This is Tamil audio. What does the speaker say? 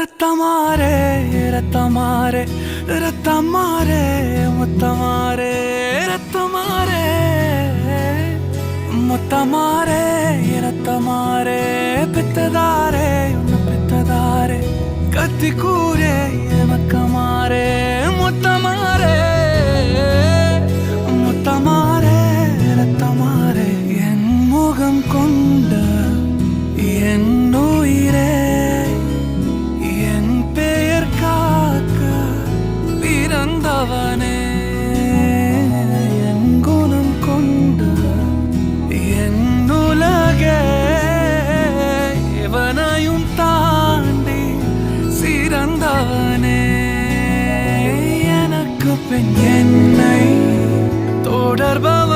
ரத்தமாரே ரத்தமாரே ரத்தமாரே முத்தமாரே ரத்தமாரே முத்தமாரே ரத்தமாரே பித்ததாரே உன்னை பித்ததாரே கத்தி கூரே மக்கமாரே முத்தமாரே முத்தமாரே ரத்தமாரே என் முகம் கொண்ட என் உயிரே பிறந்தவனே என் குணம் கொண்டு என் உலகே இவனையும் தாண்டி சிறந்தவனே எனக்கு பின் என்னை தொடர்பவன்